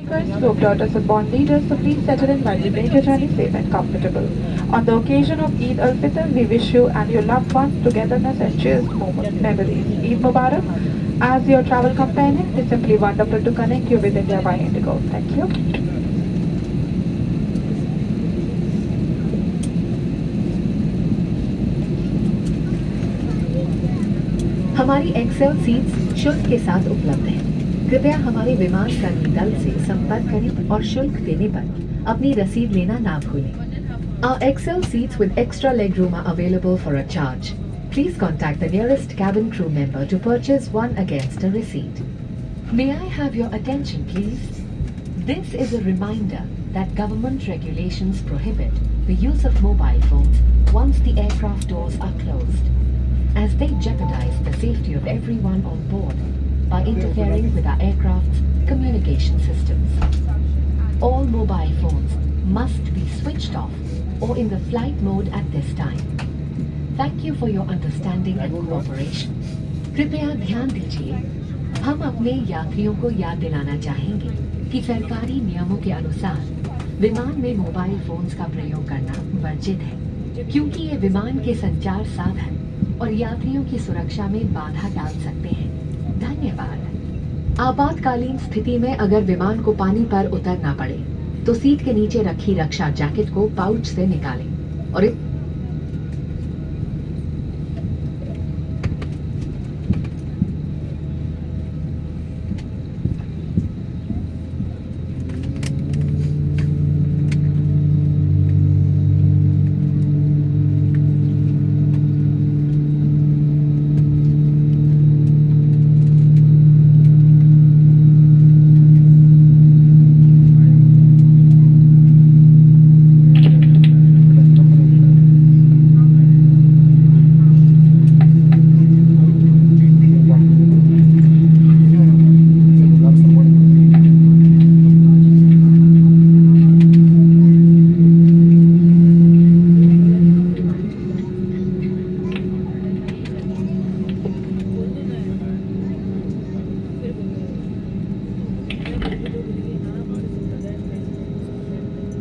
Guys, you have taught us upon leaders, so please settle in while we make your journey safe and comfortable. On the occasion of Eid al-Fitr, we wish you and your loved ones togetherness and cherished memories. Eid Mubarak. As your travel companion, it's simply wonderful to connect you with India by Indigo. Thank you. हमारी Excel seats शुल्क के साथ उपलब्ध हैं। कृपया हमारे विमान कर्मी दल से संपर्क करें और शुल्क देने पर अपनी रसीद लेना ना भूलें। Our XL seats with extra legroom are available for a charge. Please contact the nearest cabin crew member to purchase one against a receipt. May I have your attention, please? This is a reminder that government regulations prohibit the use of mobile phones once the aircraft doors are closed, as they jeopardize the safety of everyone on board by interfering with our aircraft's communication systems. All mobile phones must be switched off or in the flight mode at this time. Thank you for your understanding and cooperation. कृपया ध्यान दीजिए, हम अपने यात्रियों को याद दिलाना चाहेंगे कि सरकारी नियमों के अनुसार विमान में मोबाइल फोन्स का प्रयोग करना वर्जित है, क्योंकि ये विमान के संचार साधन और यात्रियों की सुरक्षा में बाधा डाल सकते हैं। धन्यवाद। आपातकालीन स्थिति में अगर विमान को पानी पर उतरना पड़े तो सीट के नीचे रखी रक्षा जैकेट को पाउच से निकालें और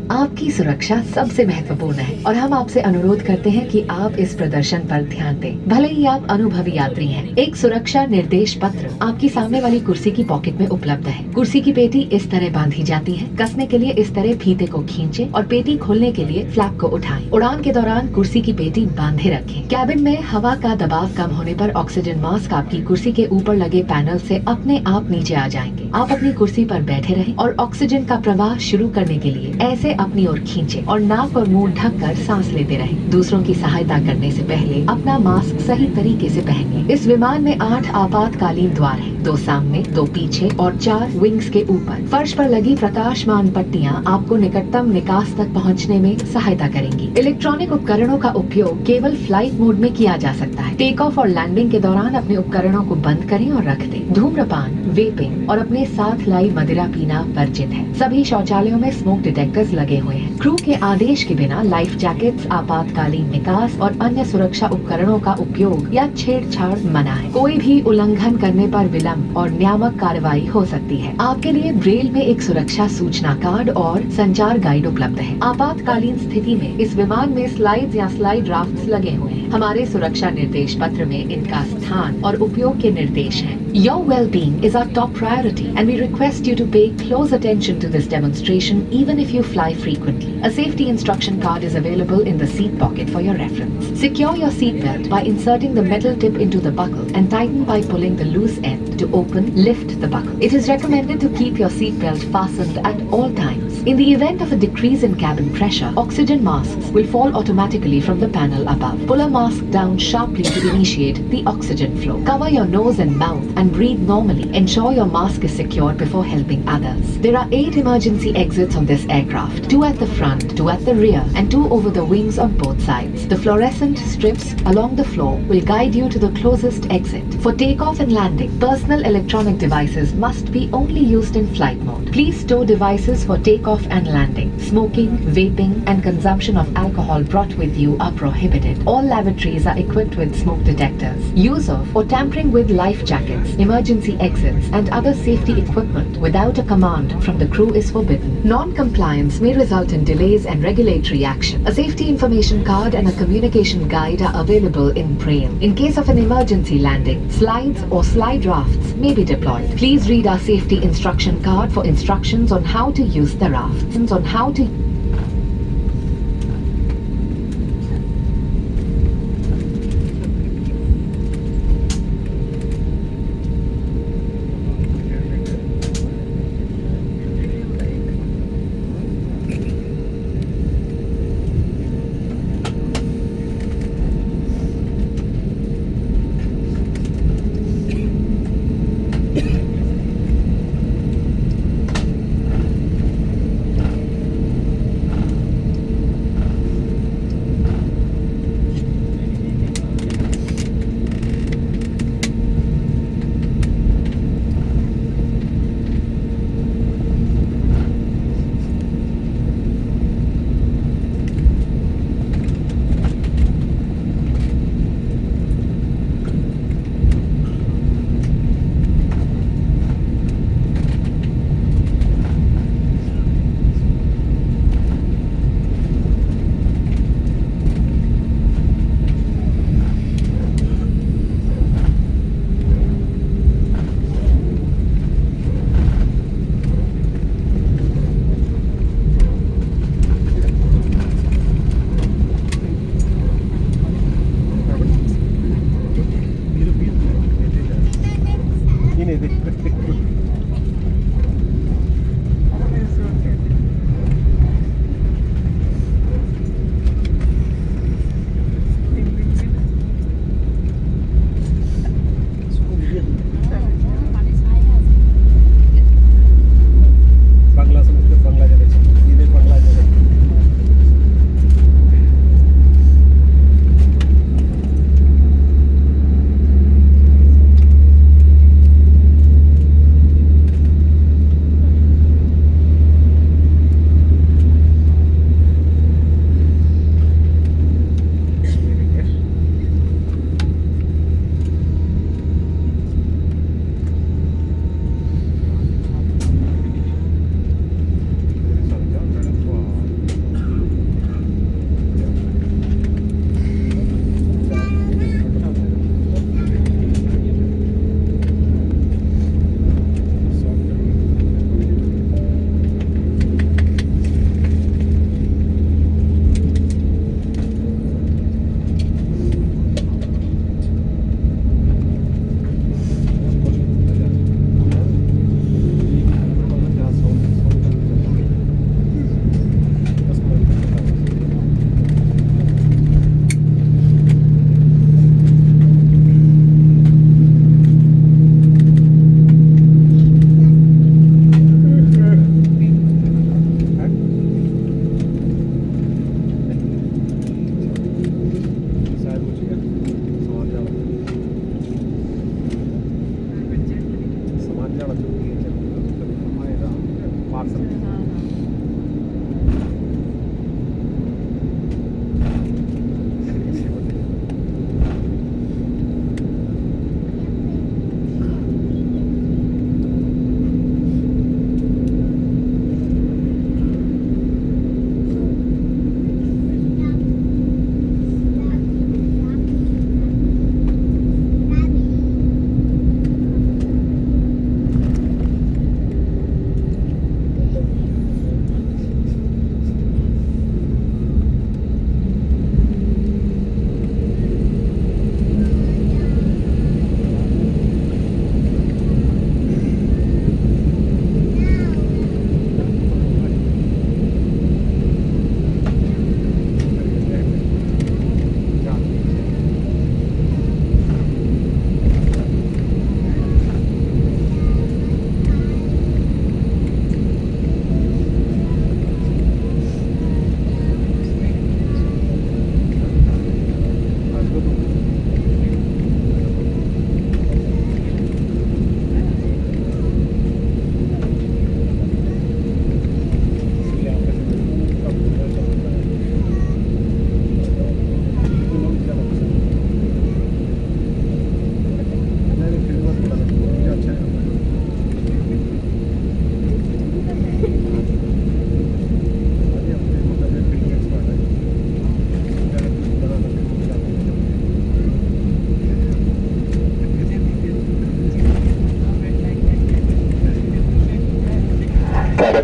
आपकी सुरक्षा सबसे महत्वपूर्ण है और हम आपसे अनुरोध करते हैं कि आप इस प्रदर्शन पर ध्यान दें। भले ही आप अनुभवी यात्री हैं, एक सुरक्षा निर्देश पत्र आपकी सामने वाली कुर्सी की पॉकेट में उपलब्ध है। कुर्सी की पेटी इस तरह बांधी जाती है। कसने के लिए इस तरह फीते को खींचे और पेटी खोलने के लिए फ्लैप को उठाएं। उड़ान के दौरान कुर्सी की पेटी बांधे रखें। कैबिन में हवा का दबाव कम होने पर ऑक्सीजन मास्क आपकी कुर्सी के ऊपर लगे पैनल से अपने आप नीचे आ जाएंगे। आप अपनी कुर्सी पर बैठे रहें और ऑक्सीजन का प्रवाह शुरू करने के लिए ऐसे अपनी ओर खींचे और नाक और मुंह ढककर सांस लेते रहें। दूसरों की सहायता करने से पहले अपना मास्क सही तरीके से पहनिए। इस विमान में 8 आपातकालीन द्वार हैं, 2 सामने, 2 पीछे और 4 विंग्स के ऊपर। फर्श पर लगी प्रकाशमान पट्टियां आपको निकटतम निकास तक पहुंचने में सहायता करेंगी। इलेक्ट्रॉनिक उपकरणों का उपयोग केवल फ्लाइट मोड में किया जा सकता है। टेक ऑफ और लैंडिंग के दौरान अपने उपकरणों को बंद करें और रख दें। धूम्रपान, वेपिंग और अपने साथ लाई मदिरा पीना वर्जित है। सभी शौचालयों में स्मोक डिटेक्टर्स लगे हुए हैं। क्रू के आदेश के बिना लाइफ जैकेट्स, आपातकालीन निकास और अन्य सुरक्षा उपकरणों का उपयोग या छेड़छाड़ मना है। कोई भी उल्लंघन करने पर विलंब और नियामक कार्रवाई हो सकती है। आपके लिए ब्रेल में एक सुरक्षा सूचना कार्ड और संचार गाइड उपलब्ध है। आपातकालीन स्थिति में इस विमान में स्लाइड्स या स्लाइड ड्राफ्ट्स लगे हुए हैं। हमारे सुरक्षा निर्देश पत्र में इनका स्थान और उपयोग के निर्देश हैं। Your well-being is our top priority and we request you to pay close attention to this demonstration even if you fly frequently. A safety instruction card is available in the seat pocket for your reference. Secure your seat belt by inserting the metal tip into the buckle and tighten by pulling the loose end to open, lift the buckle. It is recommended to keep your seat belt fastened at all times. In the event of a decrease in cabin pressure, oxygen masks will fall automatically from the panel above. Pull a mask down sharply to initiate the oxygen flow. Cover your nose and mouth and breathe normally. Ensure your mask is secured before helping others. There are 8 emergency exits on this aircraft, 2 at the front, 2 at the rear, and 2 over the wings on both sides. The fluorescent strips along the floor will guide you to the closest exit. For takeoff and landing, personal electronic devices must be only used in flight mode. Please stow devices for takeoff takeoff and landing. Smoking, vaping, and consumption of alcohol brought with you are prohibited. All lavatories are equipped with smoke detectors. Use of or tampering with life jackets, emergency exits, and other safety equipment without a command from the crew is forbidden. Non-compliance may result in delays and regulatory action. A safety information card and a communication guide are available in Braille. In case of an emergency landing, slides or slide rafts may be deployed. Please read our safety instruction card for instructions on how to use the rafts. On how to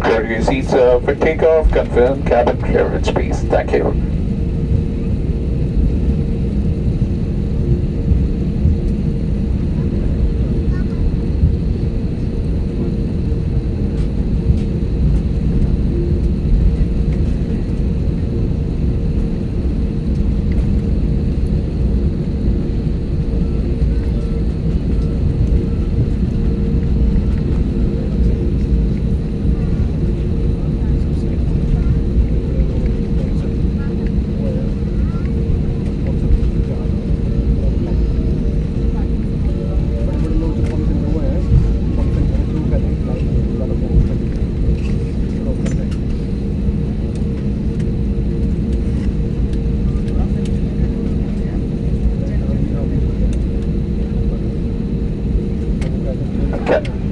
clear your seats for takeoff. Confirm cabin clearance, please. Thank you.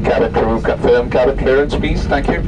Cabin crew, confirm cabin clearance, please. Thank you.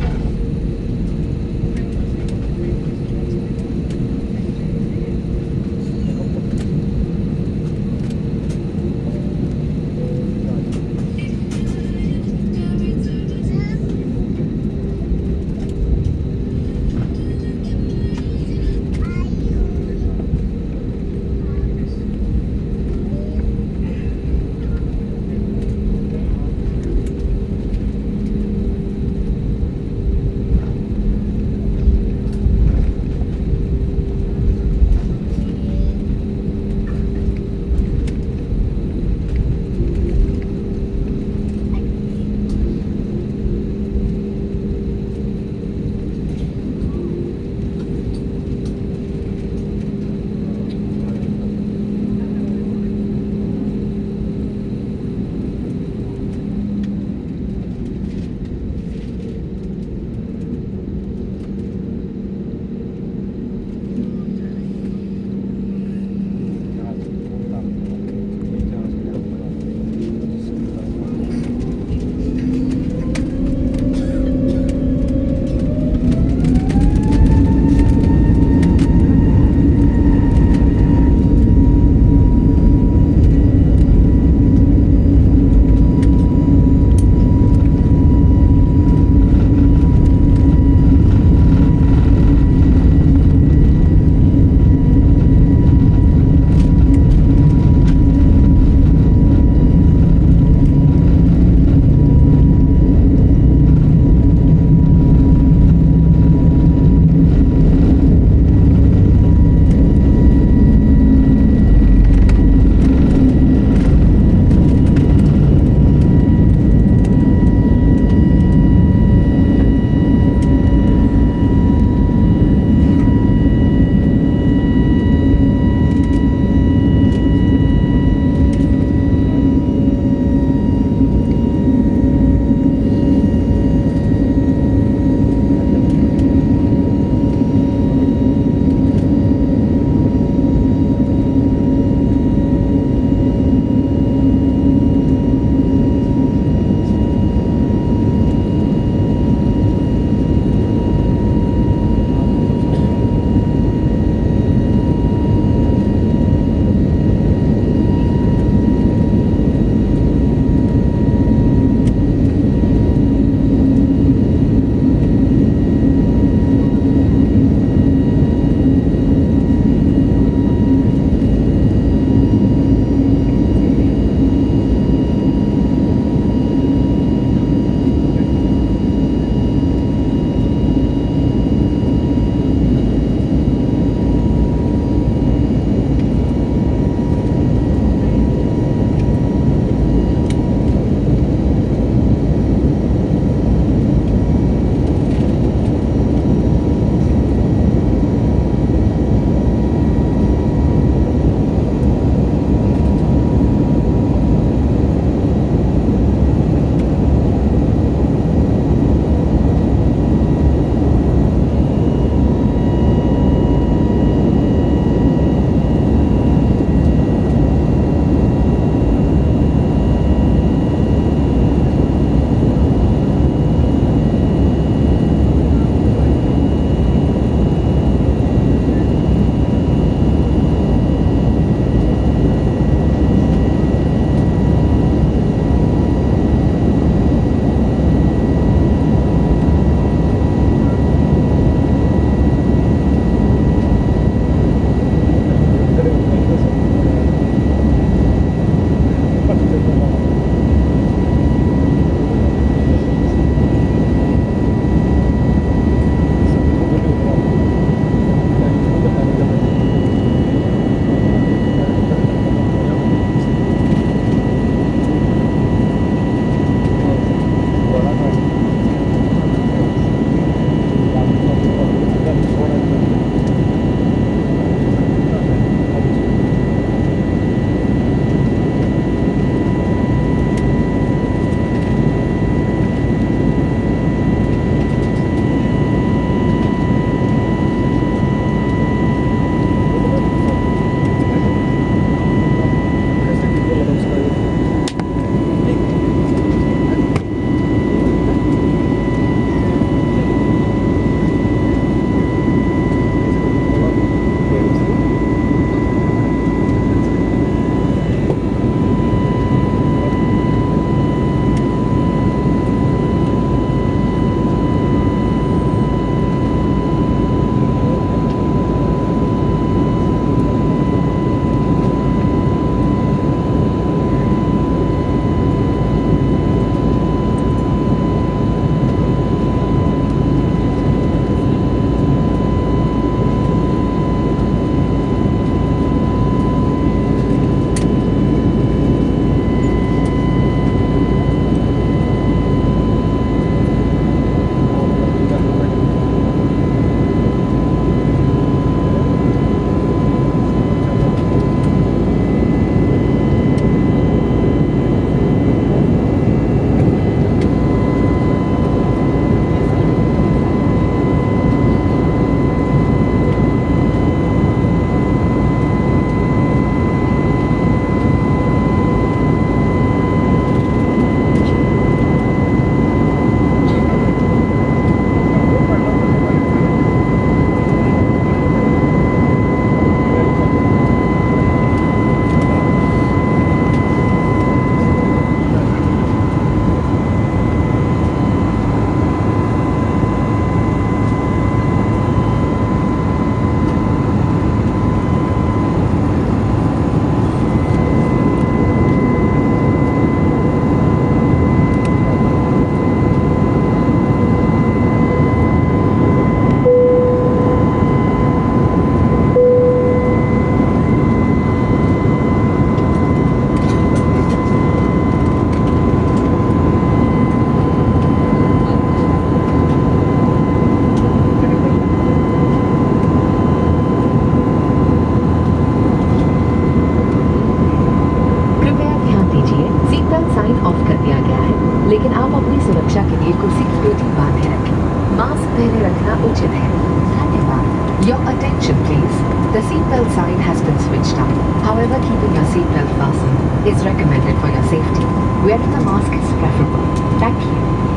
Belt sign off कर दिया गया है, लेकिन आप अपनी सुरक्षा के लिए कुर्सी की पेटी बांधे रखें। मास्क पहने रखना उचित है। धन्यवाद। Your attention please. The seatbelt sign has been switched on. However, keeping your seatbelt fastened is recommended for your safety. Wearing a mask is preferable. Thank you.